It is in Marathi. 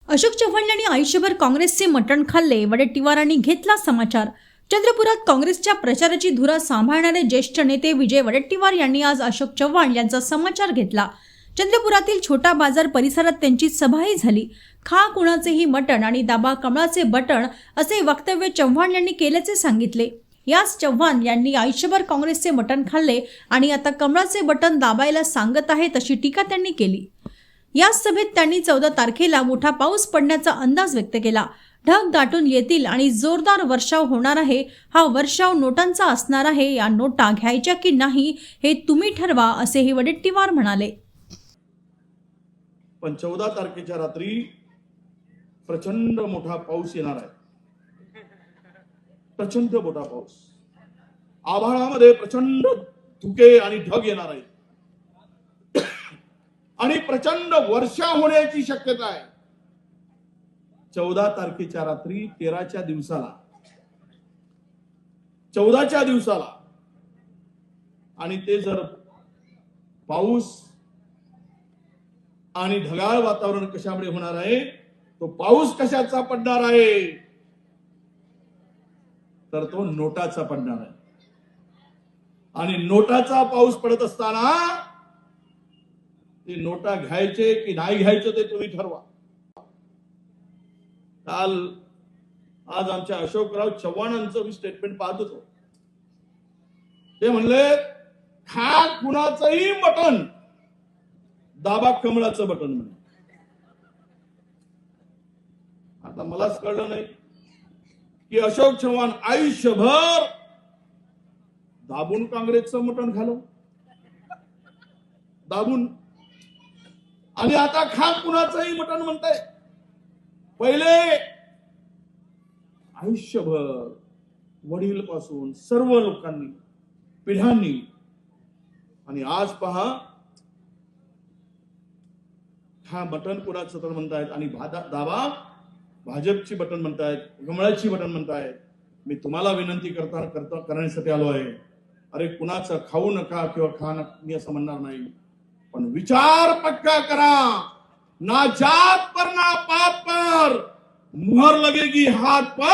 अशोक चव्हाण यांनी आयुष्यभर काँग्रेसचे मटण खाल्ले, वडेट्टीवारांनी घेतला समाचार। चंद्रपुरात काँग्रेसच्या प्रचाराची धुरा सांभाळणारे ज्येष्ठ नेते विजय वडेट्टीवार यांनी आज अशोक चव्हाण यांचा समाचार घेतला। चंद्रपुरातील छोटा बाजार परिसरात त्यांची सभाही झाली। खा कुणाचेही मटण आणि दाबा कमळाचे बटण असे वक्तव्य चव्हाण यांनी केल्याचे सांगितले। याच चव्हाण यांनी आयुष्यभर काँग्रेसचे मटण खाल्ले आणि आता कमळाचे बटन दाबायला सांगत आहेत अशी टीका त्यांनी केली। या सभेत त्यांनी 14 तारखेला मोठा पाऊस पडण्याचा अंदाज व्यक्त केला। ढग दाटून येतील आणि जोरदार वर्षाव होणार आहे। हा वर्षाव नोटांचा असणार आहे। या नोटा घ्यायच्या की नाही हे तुम्ही ठरवा असेही वडेट्टीवार म्हणाले। पण 14 तारखेच्या रात्री प्रचंड मोठा पाऊस येणार आहे। प्रचंड मोठा पाऊस, आभाळामध्ये प्रचंड धुके आणि ढग येणार आहे आणि प्रचंड वर्षा होण्याची शक्यता आहे। 14 तारखेच्या रात्री 13च्या दिवसाला 14च्या दिवसाला आणि ते जर पाऊस आणि ढगाळ वातावरण कशामुळे होणार आहे, तो पाऊस कशाचा पडणार आहे, तर तो नोटाचा पडणार आहे। आणि नोटाचा पाऊस पडत असताना ते नोटा घ्यायचे की नाही घ्यायचे ते तुम्ही ठरवा। आज आमच्या अशोकराव चव्हाणांचं मी स्टेटमेंट पाहत होतो। ते म्हणले खा कुणाचंही मटण, दाबा कमळाचं बटन म्हणे। आता मलाच कळलं नाही की अशोक चव्हाण आयुष्यभर दाबून काँग्रेसचं मटण खाल्लं, दाबून, आणि आता खा कुणाचंही मटण म्हणताय। पहिले आयुष्यभर वडील पासून सर्व लोकांनी, पिढ्यांनी, आणि आज पहा हा बटन कुणाचं तर म्हणतायत आणि दाबा भाजपची बटन म्हणतायत, कमळाची बटन म्हणतायत। मी तुम्हाला विनंती करण्यासाठी आलो आहे, अरे कुणाचं खाऊ नका किंवा खा नका मी असं म्हणणार नाही, पण विचार पक्का करा। ना जात पर ना पात पर मुहर लगेगी हाथ पर।